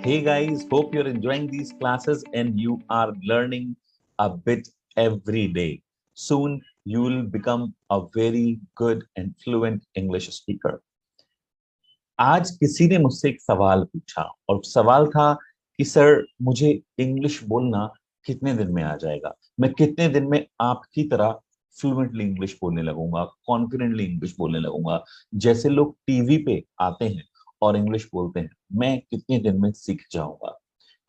Hey guys, hope you're enjoying these classes and you are learning a bit every day. Soon you will become a very good and fluent English speaker. आज किसी ने मुझसे एक सवाल पूछा और सवाल था कि सर मुझे इंग्लिश बोलना कितने दिन में आ जाएगा। मैं कितने दिन में आपकी तरह फ्लुएंटली इंग्लिश बोलने लगूंगा, कॉन्फिडेंटली इंग्लिश बोलने लगूंगा, जैसे लोग टीवी पे आते हैं और इंग्लिश बोलते हैं, मैं कितने दिन में सीख जाऊंगा।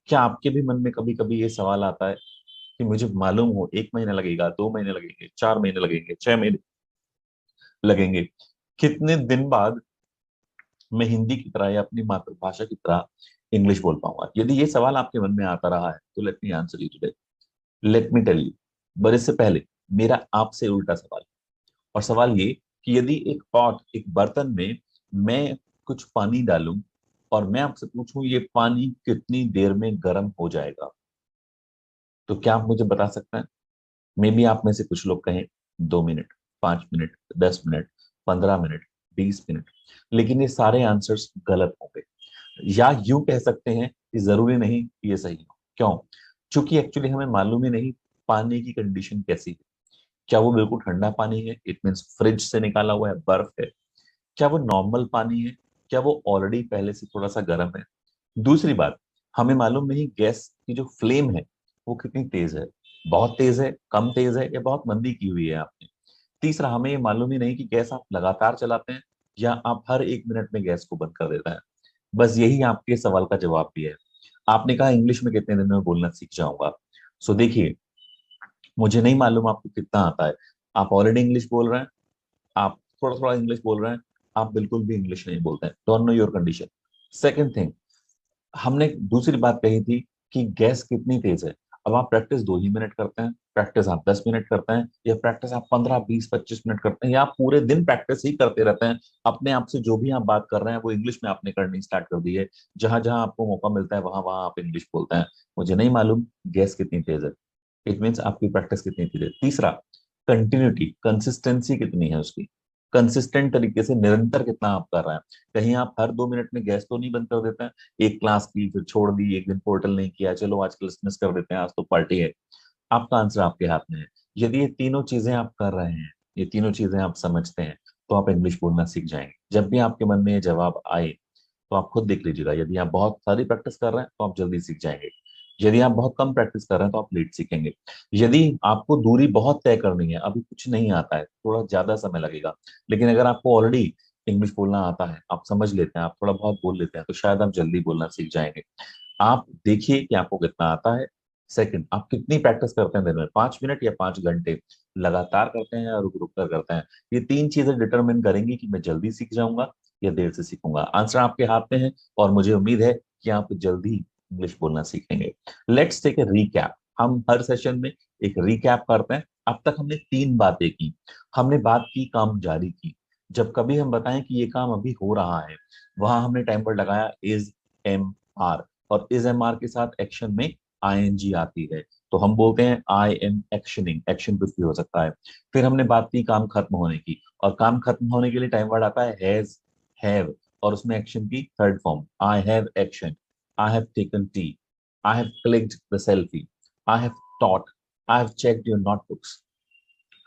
क्या आपके भी मन में कभी कभी ये सवाल आता है कि मुझे मालूम हो 1 महीना लगेगा, 2 महीने लगेंगे, 4 महीने लगेंगे, 6 महीने लगेंगे, कितने दिन बाद मैं हिंदी की तरह या अपनी मातृभाषा की तरह इंग्लिश बोल पाऊंगा। यदि ये सवाल आपके मन में आता रहा है तो let me answer you today. Let me tell you, पर इससे पहले मेरा आपसे उल्टा सवाल है। और सवाल ये कि यदि एक पॉट, एक बर्तन में मैं कुछ पानी डालूं और मैं आपसे पूछूं ये पानी कितनी देर में गर्म हो जाएगा, तो क्या आप मुझे बता सकते हैं? मे बी आप में से कुछ लोग कहें 2 minute, 5 minute, 10 minute, 15 minute, 20 minute, लेकिन ये सारे आंसर्स गलत होंगे। या यूं कह सकते हैं कि जरूरी नहीं कि ये सही हो। क्यों? क्योंकि एक्चुअली हमें मालूम ही नहीं पानी की कंडीशन कैसी है। क्या वो बिल्कुल ठंडा पानी है, इट मीन्स फ्रिज से निकाला हुआ है, बर्फ है? क्या वो नॉर्मल पानी है? क्या वो ऑलरेडी पहले से थोड़ा सा गर्म है? दूसरी बात, हमें मालूम नहीं गैस की जो फ्लेम है वो कितनी तेज है, बहुत तेज है, कम तेज है, या बहुत मंदी की हुई है आपने। तीसरा, हमें ये मालूम ही नहीं कि गैस आप लगातार चलाते हैं या आप हर 1 मिनट में गैस को बंद कर देते हैं। बस यही आपके सवाल का जवाब भी है। आपने कहा इंग्लिश में कितने दिन में बोलना सीख जाऊंगा। सो देखिए, मुझे नहीं मालूम आपको कितना आता है। आप ऑलरेडी इंग्लिश बोल रहे हैं, आप थोड़ा थोड़ा इंग्लिश बोल रहे हैं, आप बिल्कुल भी इंग्लिश नहीं बोलते हैं। Don't know your condition. Second thing, हमने दूसरी बात कही थी कि गैस कितनी तेज है। अब आप प्रैक्टिस 2 ही मिनट करते हैं, प्रैक्टिस आप 10 मिनट करते हैं, या प्रैक्टिस आप 15, 20, 25 मिनट करते हैं, या आप पूरे दिन प्रैक्टिस ही करते रहते हैं। अपने आप से जो भी आप बात कर रहे हैं वो इंग्लिश में आपने करनी स्टार्ट कर दी है। जहां जहां आपको मौका मिलता है वहां वहां आप इंग्लिश बोलते हैं। मुझे नहीं मालूम गैस कितनी तेज है। इट मीन्स आपकी प्रैक्टिस कितनी तेज है। तीसरा, कंटिन्यूटी, कंसिस्टेंसी कितनी है उसकी। कंसिस्टेंट तरीके से निरंतर कितना आप कर रहे हैं। कहीं आप हर 2 मिनट में गैस तो नहीं बंद कर देते हैं, एक क्लास की फिर छोड़ दी, एक दिन पोर्टल नहीं किया, चलो आज क्रिसमस कर देते हैं, आज तो पार्टी है। आपका आंसर आपके हाथ में है। यदि ये तीनों चीजें आप कर रहे हैं, ये तीनों चीजें आप समझते हैं, तो आप इंग्लिश बोलना सीख जाएंगे। जब भी आपके मन में ये जवाब आए तो आप खुद देख लीजिएगा, यदि आप बहुत सारी प्रैक्टिस कर रहे हैं तो आप जल्दी सीख जाएंगे। यदि आप बहुत कम प्रैक्टिस कर रहे हैं तो आप लेट सीखेंगे। यदि आपको दूरी बहुत तय करनी है, अभी कुछ नहीं आता है, थोड़ा ज्यादा समय लगेगा। लेकिन अगर आपको ऑलरेडी इंग्लिश बोलना आता है, आप समझ लेते हैं, आप थोड़ा बहुत बोल लेते हैं, तो शायद आप जल्दी बोलना सीख जाएंगे। आप देखिए कि आपको कितना आता है। सेकंड, आप कितनी प्रैक्टिस करते हैं दिन में, 5 मिनट या 5 घंटे लगातार करते हैं या रुक रुक कर करते हैं। ये तीन चीजें डिटरमिन करेंगी कि मैं जल्दी सीख जाऊंगा या देर से सीखूंगा। आंसर आपके हाथ में है और मुझे उम्मीद है कि आप जल्दी इंग्लिश बोलना सीखेंगे। Let's take a recap. हम हर सेशन में एक रिकैप करते हैं। अब तक हमने 3 बातें की। हमने बात की काम जारी की। जब कभी हम बताएं कि ये काम अभी हो रहा है, वहां हमने टाइम पर लगाया इज एम आर, और इज एम आर के साथ एक्शन में आईएनजी आती है, तो हम बोलते हैं आई एम एक्शनिंग। एक्शन कुछ भी हो सकता है। फिर हमने बात की काम खत्म होने की, और काम खत्म होने के लिए टाइम वर्ड आता है हैज, हैव, और उसमें एक्शन की third form I have action, I have taken T, I have clicked the selfie, I have taught, I have checked your notebooks.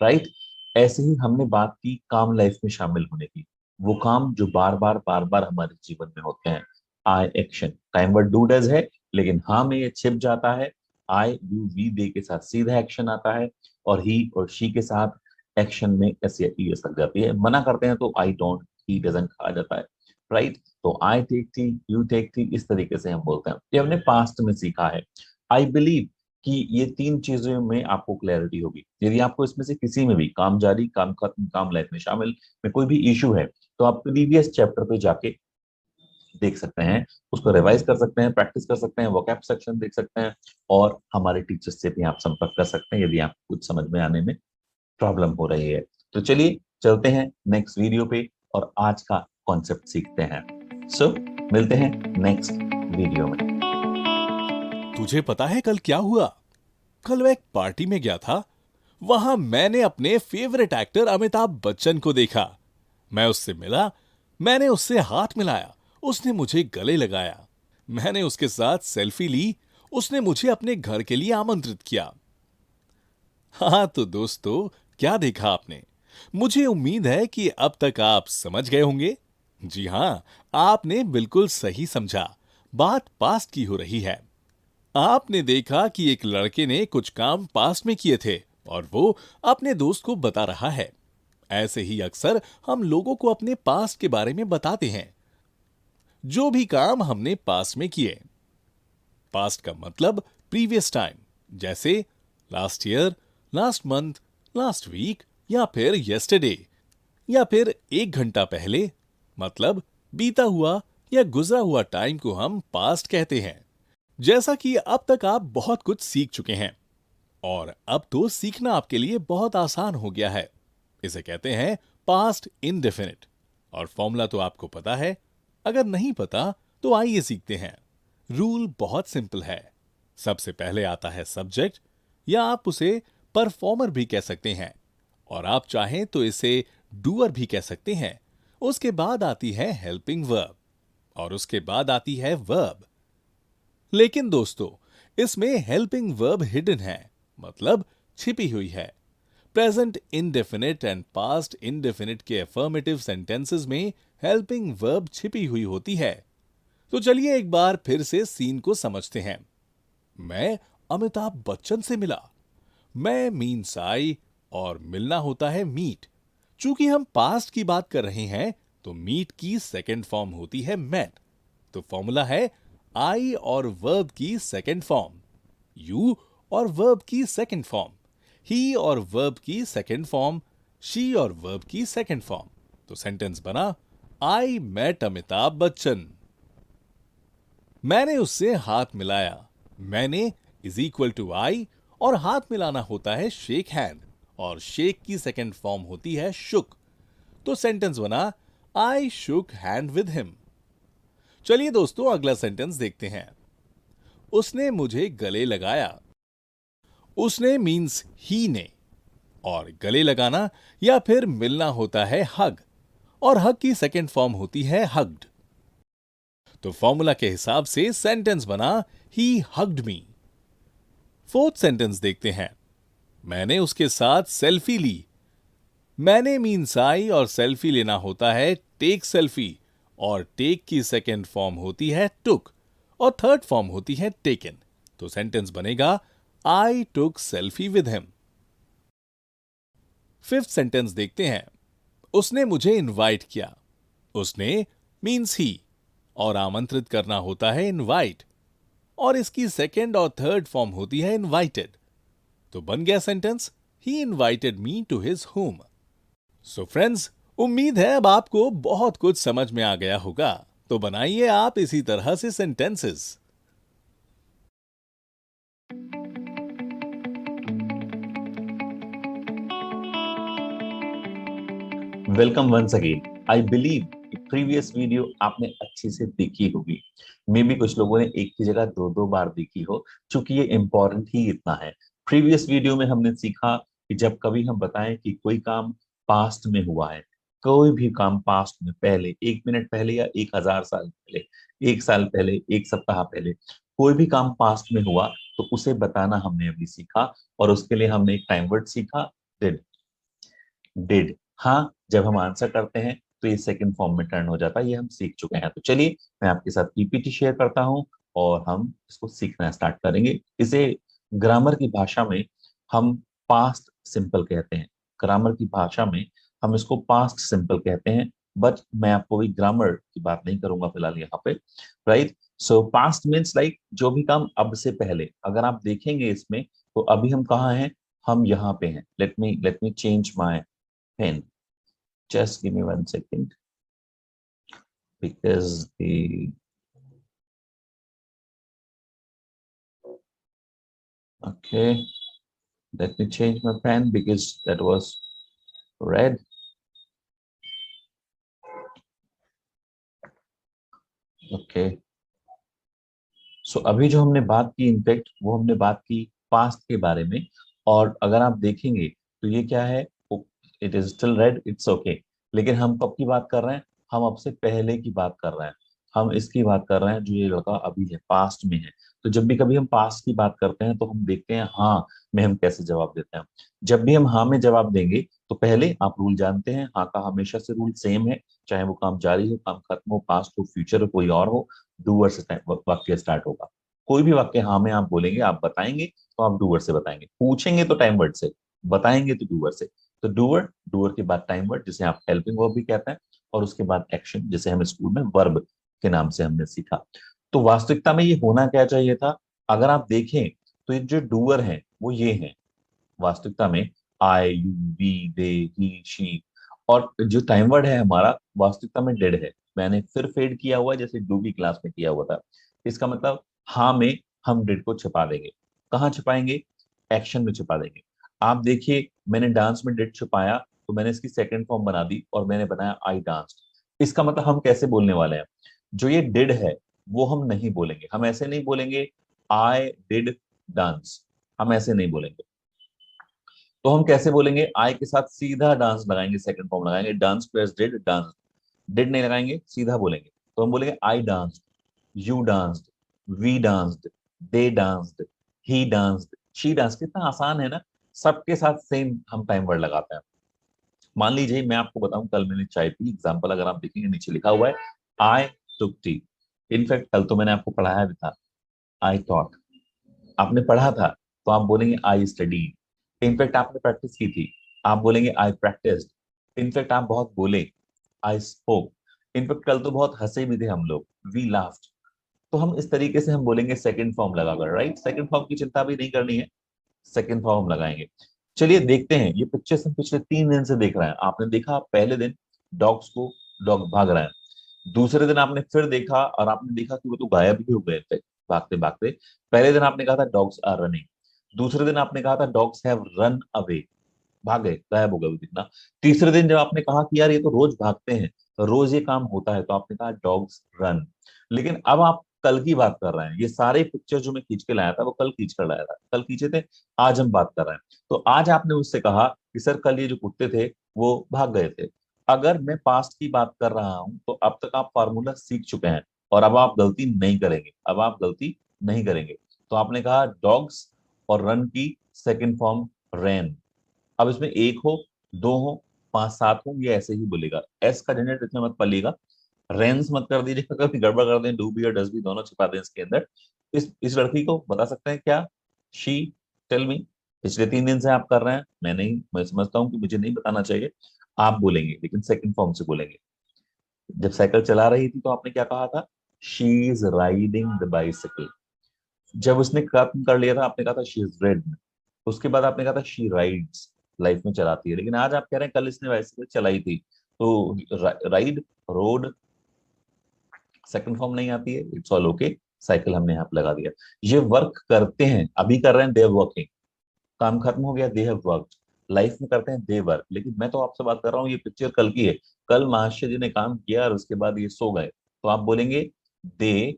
Right? ऐसे ही हमने बात की काम लाइफ में शामिल होने की, वो काम जो बार बार हमारे जीवन में होते हैं। I action, time word do does है, लेकिन हाँ में ये छिप जाता है। आई यू वी दे के साथ सीधा एक्शन आता है, और ही और शी के साथ एक्शन में एस या ई एस लग जाती है। मना करते हैं तो आई डोंट, ही डजंट आ जाता है। राइट? तो आई टेक थी, यू टेक थी, इस तरीके से हम बोलते हैं। ये हमने पास्ट में सीखा है। आई बिलीव कि ये तीन चीजों में आपको क्लैरिटी होगी। यदि आपको इसमें से किसी में भी काम जारी, काम खत्म, काम लाइफ में शामिल में कोई भी इशू है, तो आप प्रीवियस चैप्टर पे जाके देख सकते हैं, उसको रिवाइज कर सकते हैं, प्रैक्टिस कर सकते हैं, वोकैब सेक्शन देख सकते हैं, और हमारे टीचर्स से भी आप संपर्क कर सकते हैं यदि आपको कुछ समझ में आने में प्रॉब्लम हो रही है। तो चलिए चलते हैं नेक्स्ट वीडियो पे और आज का कॉन्सेप्ट सीखते हैं। सो मिलते हैं नेक्स्ट वीडियो में। तुझे पता है कल क्या हुआ? कल मैं एक पार्टी में गया था। वहां मैंने अपने फेवरेट एक्टर अमिताभ बच्चन को देखा। मैं उससे मिला, मैंने उससे हाथ मिलाया, उसने मुझे गले लगाया। मैंने उसके साथ सेल्फी ली, उसने मुझे अपने घर के लिए आमंत्रित किया। हाँ तो दोस्तों, क्या देखा आपने? मुझे उम्मीद है कि अब तक आप समझ गए होंगे। जी हाँ, आपने बिल्कुल सही समझा। बात पास्ट की हो रही है। आपने देखा कि एक लड़के ने कुछ काम पास्ट में किए थे और वो अपने दोस्त को बता रहा है। ऐसे ही अक्सर हम लोगों को अपने पास्ट के बारे में बताते हैं, जो भी काम हमने पास्ट में किए। पास्ट का मतलब प्रीवियस टाइम, जैसे last year, last month, last week या फिर यस्टरडे, या फिर 1 घंटा पहले, मतलब बीता हुआ या गुजरा हुआ टाइम को हम पास्ट कहते हैं। जैसा कि अब तक आप बहुत कुछ सीख चुके हैं और अब तो सीखना आपके लिए बहुत आसान हो गया है। इसे कहते हैं पास्ट इंडेफिनिट। और फॉर्मूला तो आपको पता है। अगर नहीं पता तो आइए सीखते हैं। रूल बहुत सिंपल है। सबसे पहले आता है सब्जेक्ट, या आप उसे परफॉर्मर भी कह सकते हैं, और आप चाहें तो इसे डूअर भी कह सकते हैं। उसके बाद आती है हेल्पिंग वर्ब, और उसके बाद आती है वर्ब। लेकिन दोस्तों, इसमें हेल्पिंग वर्ब हिडन है, मतलब छिपी हुई है। Present indefinite and past indefinite के अफर्मेटिव सेंटेंसेस में हेल्पिंग वर्ब छिपी हुई होती है। तो चलिए एक बार फिर से सीन को समझते हैं। मैं अमिताभ बच्चन से मिला। मैं मीन्स आई, और मिलना होता है मीट। चूंकि हम पास्ट की बात कर रहे हैं तो मीट की सेकंड फॉर्म होती है मेट। तो फॉर्मूला है आई और वर्ब की सेकंड फॉर्म, यू और वर्ब की सेकंड फॉर्म, ही और वर्ब की सेकंड फॉर्म, शी और वर्ब की सेकंड फॉर्म। तो सेंटेंस बना, आई मेट अमिताभ बच्चन। मैंने उससे हाथ मिलाया। मैंने इज इक्वल टू आई, और हाथ मिलाना होता है शेक हैंड, और शेक की सेकंड फॉर्म होती है शुक। तो सेंटेंस बना, आई शुक हैंड विद हिम। चलिए दोस्तों, अगला सेंटेंस देखते हैं। उसने मुझे गले लगाया। उसने मीन्स ही ने, और गले लगाना या फिर मिलना होता है हग, और हग की सेकंड फॉर्म होती है हग्ड। तो फॉर्मूला के हिसाब से सेंटेंस बना, ही हग्ड मी। फोर्थ सेंटेंस देखते हैं। मैंने उसके साथ सेल्फी ली। मैंने मीन्स आई, और सेल्फी लेना होता है टेक सेल्फी, और टेक की सेकंड फॉर्म होती है टुक, और थर्ड फॉर्म होती है टेकन। तो सेंटेंस बनेगा, I took selfie with him. Fifth sentence देखते हैं। उसने मुझे इनवाइट किया। उसने मीन्स ही, और आमंत्रित करना होता है इनवाइट, और इसकी सेकंड और थर्ड फॉर्म होती है इनवाइटेड। तो बन गया sentence, he invited me to his home. So friends, उम्मीद है अब आपको बहुत कुछ समझ में आ गया होगा। तो बनाइए आप इसी तरह से sentences. Welcome once again. I believe previous video आपने अच्छे से देखी होगी। मे बी कुछ लोगों ने एक की जगह दो दो बार देखी हो, क्योंकि ये इंपॉर्टेंट ही इतना है। प्रीवियस वीडियो में हमने सीखा कि जब कभी हम बताएं कि कोई काम पास्ट में हुआ है, कोई भी काम पास्ट में, पहले 1 मिनट पहले या 1000 साल पहले, 1 साल पहले, 1 सप्ताह पहले, कोई भी काम पास्ट में हुआ तो उसे बताना हमने अभी सीखा। और उसके लिए हमने एक टाइम वर्ड सीखा, डिड। डिड, हाँ, जब हम आंसर करते हैं तो ये सेकंड फॉर्म में टर्न हो जाता है। ये हम सीख चुके हैं। तो चलिए मैं आपके साथ पीपीटी शेयर करता हूं और हम इसको सीखना स्टार्ट करेंगे। इसे ग्रामर की भाषा में हम पास्ट सिंपल कहते हैं। ग्रामर की भाषा में हम इसको पास्ट सिंपल कहते हैं। बट मैं आपको भी ग्रामर की बात नहीं करूंगा फिलहाल यहाँ पे। राइट, सो पास्ट मीन्स लाइक जो भी काम अब से पहले। अगर आप देखेंगे इसमें, तो अभी हम कहाँ हैं? हम यहाँ पे हैं। Let me change my pen. Just give me 1 second, because the okay, let me change my pen because that was red. Okay, सो अभी जो हमने बात की, इनफैक्ट वो हमने बात की पास्ट के बारे में। और अगर आप देखेंगे तो ये क्या है, it is still red, it's okay. लेकिन हम कब की बात कर रहे हैं? हम अब से पहले की बात कर रहे हैं। हम इसकी बात कर रहे हैं जो ये लड़का अभी है, पास्ट में है। तो जब भी कभी हम पास्ट की बात करते हैं तो हम देखते हैं हाँ में हम कैसे जवाब देते हैं। जब भी हम हाँ में जवाब देंगे तो पहले आप रूल जानते हैं, हाँ का हमेशा से रूल सेम है, चाहे वो काम जारी हो, काम खत्म हो, पास्ट हो, फ्यूचर हो, कोई और हो, डूअर से वाक्य स्टार्ट होगा। कोई भी वाक्य हाँ में आप बोलेंगे, आप बताएंगे तो आप डूअर से बताएंगे, पूछेंगे तो टाइम वर्ड से, बताएंगे तो डूअर से। तो डूअर, डूअर के बाद टाइम वर्ड जिसे आप हेल्पिंग वर्ब भी कहते हैं, और उसके बाद एक्शन जिसे हम स्कूल में वर्ब के नाम से हमने सीखा। तो वास्तविकता में ये होना क्या चाहिए था? अगर आप देखें तो ये जो डूअर है वो ये है वास्तविकता में, I, you, we, they, he, she. और जो टाइम वर्ड है हमारा वास्तविकता में डेड है, मैंने फिर फेड किया हुआ है जैसे डू की क्लास में किया हुआ था। इसका मतलब हाँ में हम डेड को छिपा देंगे। कहाँ छिपाएंगे? एक्शन में छिपा देंगे। आप देखिए मैंने डांस में डेड छिपाया तो मैंने इसकी सेकंड फॉर्म बना दी और मैंने बनाया आई डांस। इसका मतलब हम कैसे बोलने वाले हैं? जो ये डिड है वो हम नहीं बोलेंगे, हम ऐसे नहीं बोलेंगे आई डिड डांस, हम ऐसे नहीं बोलेंगे। तो हम कैसे बोलेंगे? आई के साथ सीधा डांस लगाएंगे, सेकंड फॉर्म लगाएंगे, dance plus did dance. Did नहीं लगाएंगे, सीधा बोलेंगे। तो हम बोलेंगे I danced, you danced, we danced, they danced, he danced, she dance. कितना आसान है ना? सबके साथ सेम हम टाइम वर्ड लगाते हैं। मान लीजिए मैं आपको बताऊं, कल मैंने चाय पी, एग्जाम्पल अगर आप देखेंगे नीचे लिखा हुआ है आई टुक टी। इनफैक्ट कल तो मैंने आपको पढ़ाया भी था, आई थॉट। आपने पढ़ा था तो आप बोलेंगे आई स्टडी। इनफैक्ट आपने प्रैक्टिस की थी, आप बोलेंगे आई प्रैक्टिस्ड। इनफैक्ट आप बहुत बोले, आई स्पोक। इनफैक्ट कल तो बहुत हंसे भी थे हम लोग, वी लाफ्ड। तो हम इस तरीके से हम बोलेंगे सेकंड फॉर्म लगाकर, राइट? सेकंड फॉर्म की चिंता भी नहीं करनी है, सेकंड फॉर्म लगाएंगे। चलिए देखते हैं, ये पिक्चर्स हम पिछले 3 दिन से देख रहे हैं। आपने देखा पहले दिन डॉग्स को, डॉग भाग रहे हैं। दूसरे दिन आपने फिर देखा और आपने देखा कि वो तो गायब ही हो गए थे भागते भागते। पहले दिन आपने कहा था डॉग्स आर रनिंग, दूसरे दिन आपने कहा था डॉग्स हैव रन अवे, भाग गए, गायब हो गए वो दिखना। तीसरे दिन जब आपने कहा कि यार ये तो रोज भागते हैं, रोज ये काम होता है, तो आपने कहा डॉग्स रन। लेकिन अब आप कल की बात कर रहे हैं, ये सारे पिक्चर जो मैं खींच के लाया था वो कल खींच कर लाया था, कल खींचे थे। आज हम बात कर रहे हैं। तो आज आपने मुझसे कहा कि सर कल ये जो कुत्ते थे वो भाग गए थे। अगर मैं पास्ट की बात कर रहा हूं तो अब तक आप फार्मूला सीख चुके हैं और अब आप गलती नहीं करेंगे, अब आप गलती नहीं करेंगे। तो आपने कहा डॉग्स और रन की सेकंड फॉर्म रैन। अब इसमें एक हो, दो हो, पांच सात हो, ये ऐसे ही बोलेगा। एस का जनरेट इसमें मत पलिएगा, रेंस मत कर दीजिएगा, कभी गड़बड़ कर दें, डू भी और डस भी दोनों छिपा दें इसके अंदर। इस लड़की को बता सकते हैं क्या? She, tell me. पिछले 3 दिन से आप कर रहे हैं, मैं नहीं, मैं समझता हूँ कि मुझे नहीं बताना चाहिए। आप बोलेंगे लेकिन सेकंड फॉर्म से बोलेंगे। जब साइकिल चला रही थी तो आपने क्या कहा था? She is riding the bicycle. जब उसने खत्म कर लिया था आपने कहा था शी इज रेड। उसके बाद आपने कहा था शी राइड्स, लाइफ में चलाती है। लेकिन आज आप कह रहे हैं कल इसने बाइसिकल चलाई थी। तो राइड, रोड, सेकंड फॉर्म नहीं आती है, इट्स ऑल ओके। साइकिल हमने यहाँ पे लगा दिया। ये वर्क करते हैं, अभी कर रहे हैं, देव वर्किंग, काम खत्म हो गया, दे हैव वर्कड। लाइफ में करते हैं दे वर्क। लेकिन मैं तो आपसे बात कर रहा हूँ, ये पिक्चर कल की है। कल महाशय जी ने काम किया और उसके बाद ये सो गए, तो आप बोलेंगे दे,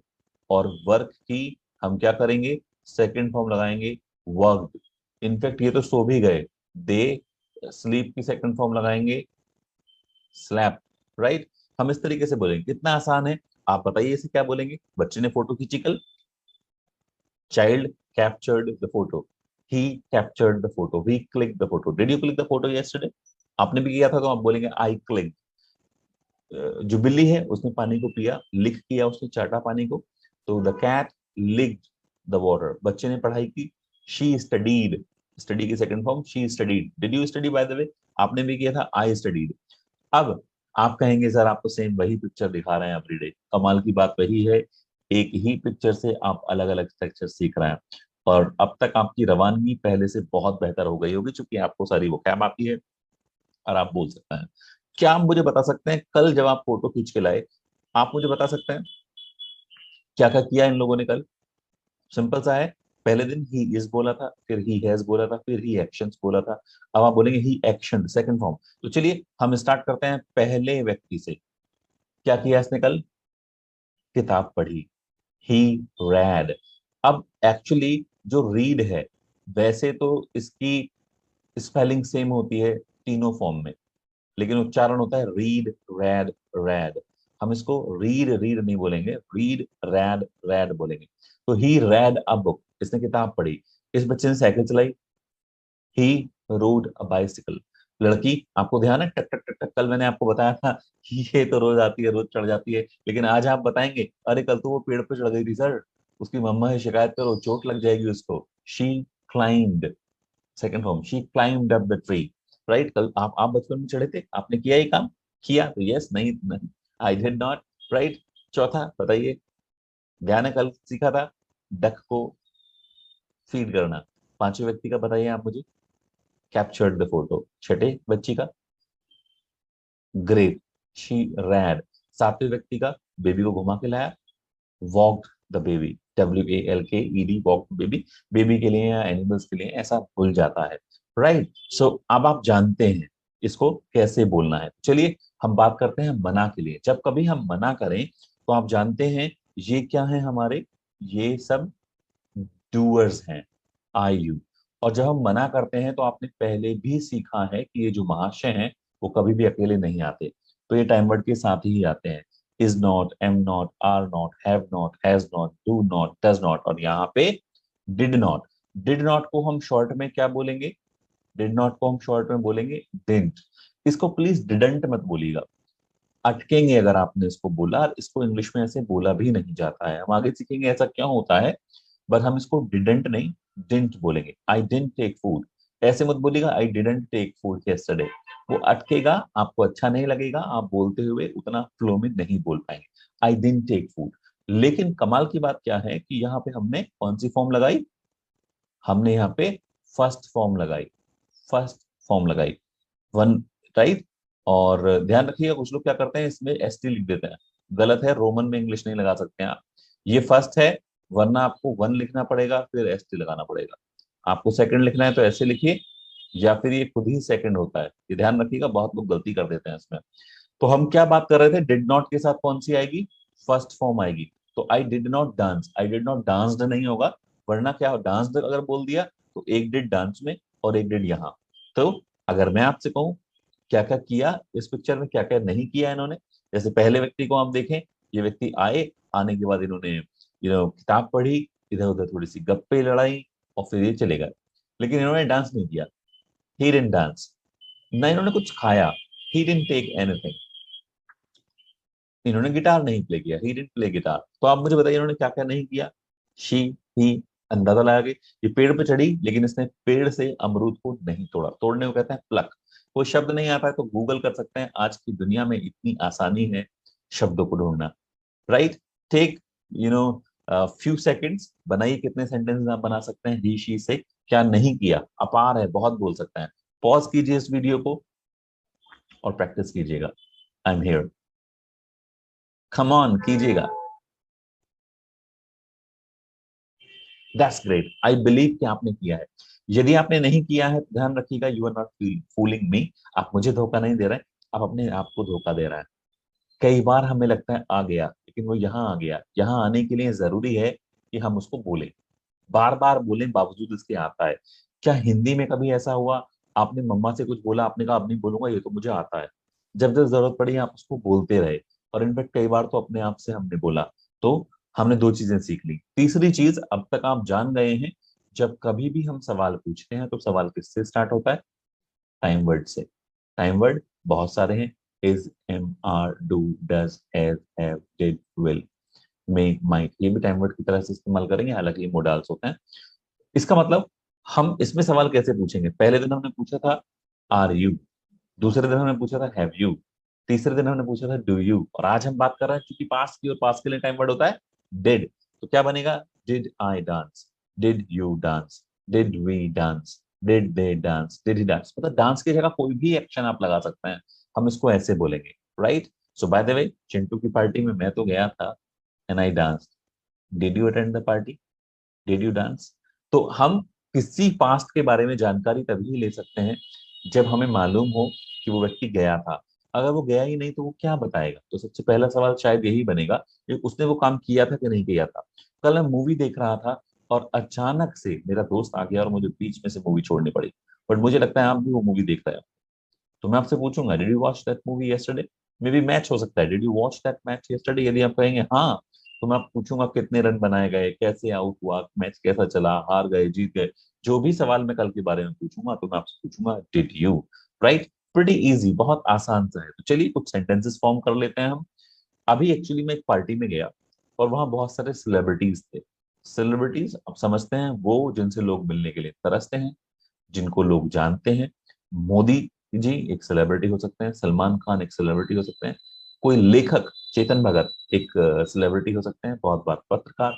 और वर्क की हम क्या करेंगे? सेकंड फॉर्म लगाएंगे, वर्कड। इनफैक्ट ये तो सो भी गए, दे। स्लीप की सेकंड फॉर्म लगाएंगे, स्लैप, राइट? हम इस तरीके से बोलेंगे, कितना आसान है। आप बताइए इसे क्या बोलेंगे? बच्चे ने फोटो खींची कल, child captured the photo, he captured the photo, we clicked the photo, did you click the photo yesterday? आपने भी किया था तो आप बोलेंगे I clicked। जो बिल्ली है उसने पानी को पिया, लिक किया, उसने चाटा पानी को, तो the cat licked the water। बच्चे ने पढ़ाई की, she studied। स्टडी की second form she studied, did you study by the way? आपने भी किया था I studied। अब आप कहेंगे सर आप तो सेम वही पिक्चर दिखा रहे हैं एवरीडे। कमाल की बात वही है, एक ही पिक्चर से आप अलग अलग स्ट्रक्चर सीख रहे हैं। और अब तक आपकी रवानगी पहले से बहुत बेहतर हो गई होगी क्योंकि आपको सारी वो कैब आती है और आप बोल सकते हैं। क्या आप मुझे बता सकते हैं कल जब आप फोटो खींच के लाए, आप मुझे बता सकते हैं क्या क्या किया इन लोगों ने कल? सिंपल सा है, पहले दिन ही इज बोला था, फिर ही हैज बोला था, फिर ही एक्शंस बोला था। अब आप बोलेंगे ही एक्शन सेकंड फॉर्म। तो चलिए हम स्टार्ट करते हैं पहले व्यक्ति से। क्या किया इसने कल? किताब पढ़ी, ही read। अब एक्चुअली जो रीड है, वैसे तो इसकी स्पेलिंग सेम होती है तीनों फॉर्म में, लेकिन उच्चारण होता है रीड, रेड, रेड। हम इसको रीड रीड नहीं बोलेंगे, रीड रेड रेड बोलेंगे। तो ही रेड अ बुक, इसने किताब पढ़ी। इस बच्चे ने साइकिल चलाई, ही रोड अ बाइसिकल। लड़की, आपको ध्यान है, टक टक टक टक, कल मैंने आपको बताया था कि ये तो रोज आती है, रोज चढ़ जाती है, लेकिन आज आप बताएंगे अरे कल तो वो पेड़ पे चढ़ गई थी सर, उसकी मम्मा से शिकायत करो, चोट लग जाएगी उसको। She climbed, second form, she climbed up the tree. Right, कल आप बचपन में चढ़े थे, आपने किया ये काम, किया तो यस, नहीं नहीं, आई डिड नॉट। राइट। चौथा बताइए, ध्यान है कल सीखा था डक को फीड करना। पांचवें व्यक्ति का बताइए आप मुझे, कैप्चर्ड द फोटो। छठे बच्ची का ग्रेप, शी रैड। सातवें व्यक्ति का बेबी को घुमा के लाया, walk the baby, WALKED, walk baby. Baby के लिए या एनिमल्स के लिए ऐसा भूल जाता है। राइट। सो अब आप जानते हैं इसको कैसे बोलना है। चलिए हम बात करते हैं मना के लिए। जब कभी हम मना करें तो आप जानते हैं ये क्या है हमारे, ये सब डूअर्स हैं, IU। और जब हम मना करते हैं तो आपने पहले भी सीखा है कि ये जो महाशय हैं वो कभी भी अकेले नहीं आते, तो ये टाइम वर्ड के साथ ही आते हैं। Is not, am not, are not, have not, has not, do not, does not, और यहाँ पे डिड नॉट। डिड नॉट को हम शॉर्ट में क्या बोलेंगे, डिड नॉट को हम शॉर्ट में बोलेंगे डिडंट। इसको प्लीज डिडंट मत बोलिएगा, अटकेंगे अगर आपने इसको बोला। और इसको इंग्लिश में ऐसे बोला भी नहीं जाता है, हम आगे सीखेंगे ऐसा क्यों होता है। बट हम इसको डिडंट नहीं, डिडंट बोलेंगे। आई डिडंट टेक फूड, ऐसे मत बोलिएगा I didn't take food yesterday, वो अटकेगा, आपको अच्छा नहीं लगेगा, आप बोलते हुए उतना फ्लो में नहीं बोल पाएंगे। I didn't take food. लेकिन कमाल की बात क्या है कि यहाँ पे हमने कौन सी फॉर्म लगाई, हमने यहाँ पे फर्स्ट फॉर्म लगाई, फर्स्ट फॉर्म लगाई, वन। राइट। और ध्यान रखिएगा कुछ लोग क्या करते हैं इसमें ST लिख देते हैं, गलत है, रोमन में इंग्लिश नहीं लगा सकते हैं आप। ये फर्स्ट है, वरना आपको वन लिखना पड़ेगा फिर ST लगाना पड़ेगा। आपको सेकंड लिखना है तो ऐसे लिखिए, या फिर ये खुद ही सेकंड होता है, ये ध्यान रखिएगा, बहुत लोग गलती कर देते हैं इसमें। तो हम क्या बात कर रहे थे, डिड नॉट के साथ कौन सी आएगी, फर्स्ट फॉर्म आएगी। तो I did not dance, I did not danced नहीं होगा, वरना क्या डांस अगर बोल दिया तो एक डिड डांस में और एक डिड यहाँ। तो अगर मैं आपसे कहूं क्या क्या किया इस पिक्चर में, क्या क्या नहीं किया इन्होंने, जैसे पहले व्यक्ति को आप देखें, ये व्यक्ति आए, आने के बाद इन्होंने किताब पढ़ी, इधर उधर थोड़ी सी गप्पे लड़ाई और फिर ये चले गए, लेकिन इन्होंने डांस नहीं किया, ही डिडंट डांस। ना इन्होंने कुछ खाया, ही डिडंट टेक एनीथिंग। इन्होंने गिटार नहीं प्ले किया, ही डिडंट प्ले गिटार। तो आप मुझे बताइए इन्होंने क्या क्या नहीं किया, शी, ही। अंदाजा लगा के, ये पेड़ पे चढ़ी लेकिन इसने पेड़ से अमरूद को नहीं तोड़ा, तोड़ने को कहते हैं प्लक। कोई शब्द नहीं आता है तो गूगल कर सकते हैं, आज की दुनिया में इतनी आसानी है शब्दों को ढूंढना। Right. Take you know few seconds, बनाइए कितने सेंटेंस आप बना सकते हैं ही शी से, क्या नहीं किया, अपार है, बहुत बोल सकते हैं। पॉज कीजिए इस वीडियो को और प्रैक्टिस कीजिएगा। I am here, come on कीजिएगा। दैट्स ग्रेट, आई बिलीव कि आपने किया है। यदि आपने नहीं किया है तो ध्यान रखिएगा, यू आर नॉट फूलिंग मी, आप मुझे धोखा नहीं दे रहे हैं, आप अपने आप को धोखा दे रहा है। कई बार हमें लगता है आ गया, लेकिन वो यहाँ आ गया। यहाँ आने के लिए जरूरी है कि हम उसको बोलें, बार बार बोलें, बावजूद इसके आता है। क्या हिंदी में कभी ऐसा हुआ, आपने मम्मा से कुछ बोला, आपने कहा अब नहीं बोलूंगा, ये तो मुझे आता है, जब जब जरूरत पड़ी आप उसको बोलते रहे। और इनफैक्ट कई बार तो अपने आप से हमने बोला। तो हमने दो चीजें सीख ली। तीसरी चीज अब तक आप जान गए हैं, जब कभी भी हम सवाल पूछते हैं तो सवाल किससे स्टार्ट होता है, टाइम वर्ड से। टाइम वर्ड बहुत सारे हैं, is, am, are, do, does, has, have, did, will, may, might, ये भी टाइम वर्ड की तरह से इस्तेमाल करेंगे, हालांकि ये मोडाल्स होते हैं। इसका मतलब हम इसमें सवाल कैसे पूछेंगे, पहले दिन हमने पूछा था आर यू, दूसरे दिन हमने पूछा था हैव यू, तीसरे दिन हमने पूछा था डू यू, और आज हम बात कर रहे हैं क्योंकि पास्ट की, और पास्ट के लिए टाइम वर्ड होता है डिड। तो क्या बनेगा, did I dance, did you dance, did we dance, did they dance, did he dance. मतलब डांस की जगह कोई भी एक्शन आप लगा सकते हैं, हम इसको ऐसे बोलेंगे। Right. So by the way, Chintu की पार्टी में मैं तो गया था and I dance, did you attend the party, did you dance. तो हम किसी पास्ट के बारे में जानकारी तभी ले सकते हैं जब हमें मालूम हो कि वो व्यक्ति गया था। अगर वो गया ही नहीं तो वो क्या बताएगा। तो सबसे पहला सवाल शायद यही बनेगा कि उसने वो काम किया था कि नहीं किया था। कल मैं मूवी देख रहा था और अचानक से मेरा दोस्त आ गया और मुझे बीच में से मूवी छोड़नी पड़ी, बट मुझे लगता है आप भी वो मूवी देख रहे हो, तो मैं आपसे पूछूंगा did you watch that movie yesterday. May be match हो सकता है, did you watch that match yesterday, यदि आप कहेंगे हाँ, तो मैं पूछूंगा कितने रन बनाए गए, कैसे आउट हुआ, मैच कैसा चला, हार गए जीत गए, जो भी सवाल मैं कल के बारे में पूछूंगा तो मैं आपसे पूछूंगा did you, right. Pretty easy, बहुत आसान सा है। तो चलिए कुछ सेंटेंसेस फॉर्म कर लेते हैं हम। अभी एक्चुअली मैं एक पार्टी में गया और वहां बहुत सारे सेलिब्रिटीज थे। सेलिब्रिटीज आप समझते हैं, वो जिनसे लोग मिलने के लिए तरसते हैं, जिनको लोग जानते हैं। मोदी जी एक सेलिब्रिटी हो सकते हैं, सलमान खान एक सेलिब्रिटी हो सकते हैं, कोई लेखक चेतन भगत एक सेलिब्रिटी हो सकते हैं, बहुत बार पत्रकार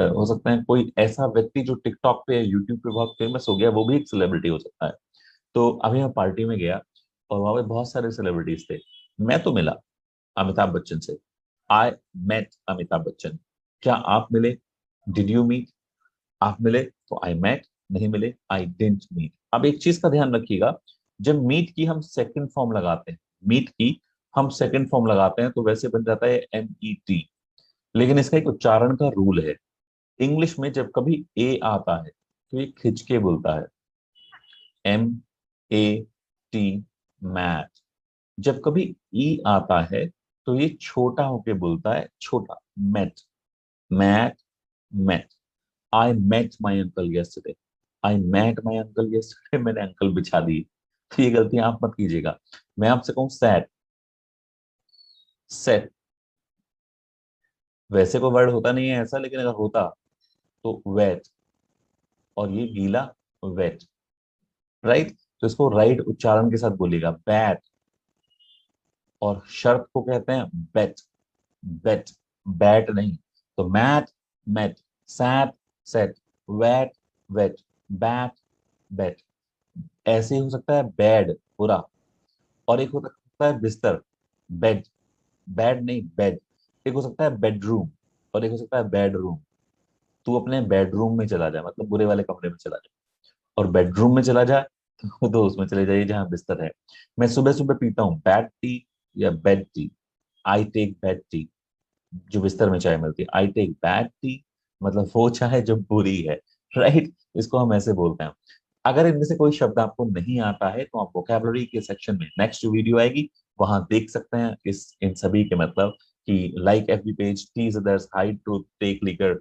हो सकते हैं, कोई ऐसा व्यक्ति जो टिकटॉक पे या यूट्यूब पे बहुत फेमस हो गया, वो भी एक सेलिब्रिटी हो सकता है। तो अभी मैं पार्टी में गया और वहां पे बहुत सारे सेलिब्रिटीज थे। मैं तो मिला अमिताभ बच्चन से, आई मेट अमिताभ बच्चन। क्या आप मिले? Did you meet? आप मिले तो आई मेट, नहीं मिले आई डिडंट मीट। अब एक चीज का ध्यान रखिएगा, जब मीट की हम सेकंड फॉर्म लगाते हैं, मीट की हम सेकंड फॉर्म लगाते हैं तो वैसे बन जाता है MET, लेकिन इसका एक उच्चारण का रूल है। इंग्लिश में जब कभी ए आता है तो ये खिंच के बोलता है, MAT, मैट। जब कभी ई आता है तो ये छोटा होके बोलता है, छोटा, met, mat, met. I met my uncle yesterday, I met my uncle yesterday, मैंने अंकल बिछा दिए। तो ये गलती आप मत कीजिएगा। मैं आपसे कहूँ सेट, सेट वैसे कोई वर्ड होता नहीं है ऐसा, लेकिन अगर होता तो वेट, और ये गीला, वेट, राइट। तो इसको राइट उच्चारण के साथ बोलिएगा, बैट। और शर्त को कहते हैं बेट, बेट, बैट नहीं। तो mat, met, sat, set, wet, wet, bat, bet. ऐसे ही हो सकता है बेड, बुरा। और एक हो सकता है बिस्तर, बेड, बेड नहीं बेड। एक हो सकता है बेडरूम और एक हो सकता है बेडरूम। तू अपने बेडरूम में चला जाए, मतलब बुरे वाले कमरे में चला जाए। और बेडरूम में चला जाए तो उसमें चले जाइए जहां बिस्तर है। मैं सुबह सुबह पीता हूँ बैड टी या bed tea, I take bed tea. जो बिस्तर में चाय मिलती है, आई टेक बैड टी, मतलब वो चाय जो बुरी है, राइट। इसको हम ऐसे बोलते हैं। अगर इनमें से कोई शब्द आपको नहीं आता है तो आप वोकैबुलरी के सेक्शन में नेक्स्ट जो वीडियो आएगी वहां देख सकते हैं इस इन सभी के मतलब, कि like every page, tease others, hide truth, take liquor,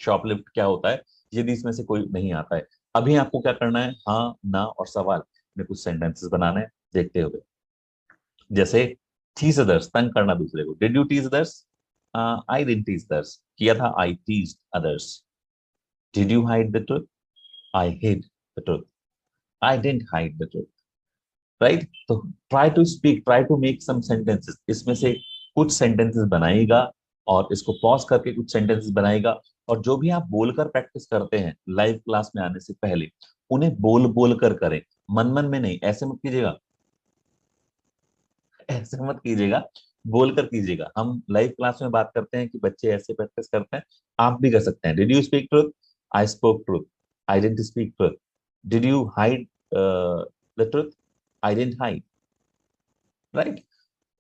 shoplift क्या होता है, यदि इसमें से कोई नहीं आता है। अभी आपको क्या करना है, हाँ ना और सवाल में कुछ सेंटेंसेस बनाना है देखते हुए। जैसे टीज अदर्स, तंग करना दूसरे को, did you tease others? I didn't tease others, किया था, I teased others. Did you hide the truth? I hid the truth, I didn't hide the truth, right. तो try to speak, try to make some sentences, इसमें से कुछ sentences बनाएगा और इसको pause करके कुछ सेंटेंसेस बनाएगा। और जो भी आप बोलकर प्रैक्टिस करते हैं लाइव क्लास में आने से पहले, उन्हें बोल बोल कर करें, मन मन में नहीं। ऐसे मत कीजिएगा, ऐसे मत कीजिएगा, बोल कर कीजिएगा। हम लाइव क्लास में बात करते हैं कि बच्चे ऐसे प्रैक्टिस करते हैं, आप भी कर सकते हैं। Did you speak truth? I spoke truth, I didn't speak truth. Did you hide the truth? I didn't hide, right.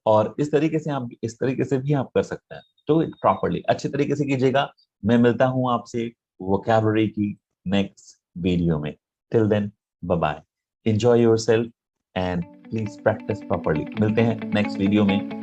और इस तरीके से आप, इस तरीके से भी आप कर सकते हैं। तो प्रॉपरली अच्छे तरीके से कीजिएगा। मैं मिलता हूं आपसे वोकैबुलरी की नेक्स्ट वीडियो में। Till then, bye bye, enjoy yourself and please practice properly. मिलते हैं नेक्स्ट वीडियो में।